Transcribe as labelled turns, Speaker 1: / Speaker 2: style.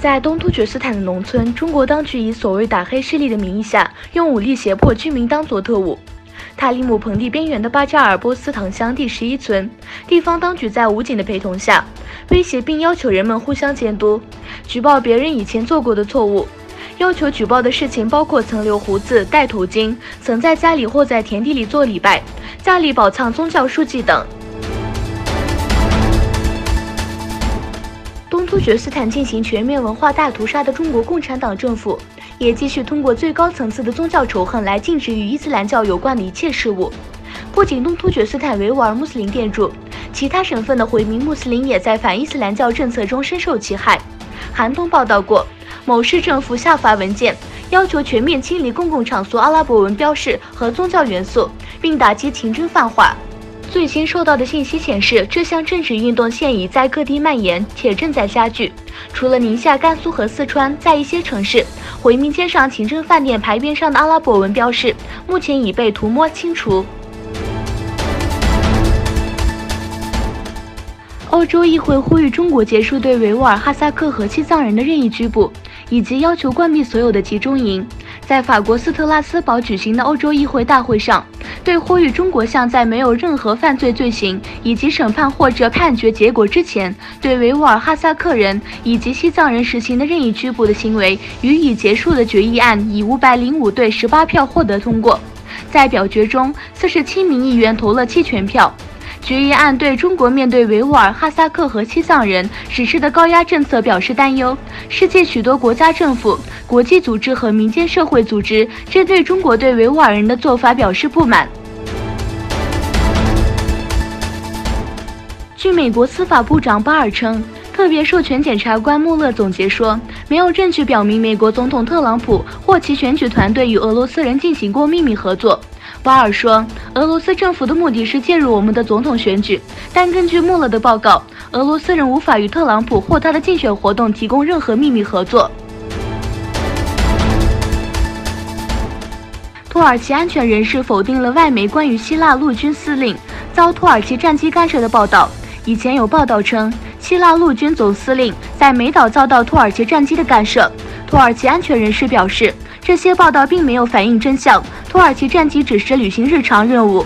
Speaker 1: 在东突厥斯坦的农村，中国当局以所谓打黑势力的名义下，用武力胁迫居民当做特务。塔里姆盆地边缘的巴扎尔波斯塘乡第11村，地方当局在武警的陪同下，威胁并要求人们互相监督，举报别人以前做过的错误。要求举报的事情包括曾留胡子、戴头巾、曾在家里或在田地里做礼拜、家里保藏宗教书籍等。东突厥斯坦进行全面文化大屠杀的中国共产党政府，也继续通过最高层次的宗教仇恨来禁止与伊斯兰教有关的一切事物。不仅东突厥斯坦维吾尔穆斯林店主，其他省份的回民穆斯林也在反伊斯兰教政策中深受其害。韩东报道过，某市政府下发文件，要求全面清理公共场所阿拉伯文标识和宗教元素，并打击清真泛化。最新收到的信息显示，这项政治运动现已在各地蔓延，且正在加剧。除了宁夏、甘肃和四川，在一些城市，回民街上清真饭店牌匾上的阿拉伯文标识，目前已被涂抹清除。欧洲议会呼吁中国结束对维吾尔、哈萨克和西藏人的任意拘捕，以及要求关闭所有的集中营。在法国斯特拉斯堡举行的欧洲议会大会上，对呼吁中国向在没有任何犯罪罪行以及审判或者判决结果之前，对维吾尔、哈萨克人以及西藏人实行的任意拘捕的行为予以结束的决议案以505对18票获得通过。在表决中，47名议员投了弃权票。决议案对中国面对维吾尔、哈萨克和西藏人实施的高压政策表示担忧。世界许多国家政府、国际组织和民间社会组织针对中国对维吾尔人的做法表示不满。据美国司法部长巴尔称，特别授权检察官穆勒总结说，没有证据表明美国总统特朗普或其选举团队与俄罗斯人进行过秘密合作。巴尔说，俄罗斯政府的目的是介入我们的总统选举，但根据穆勒的报告，俄罗斯人无法与特朗普或他的竞选活动提供任何秘密合作。土耳其安全人士否定了外媒关于希腊陆军司令遭土耳其战机干涉的报道。以前有报道称，希腊陆军总司令在美岛遭到土耳其战机的干涉。土耳其安全人士表示，这些报道并没有反映真相，土耳其战机只是履行日常任务，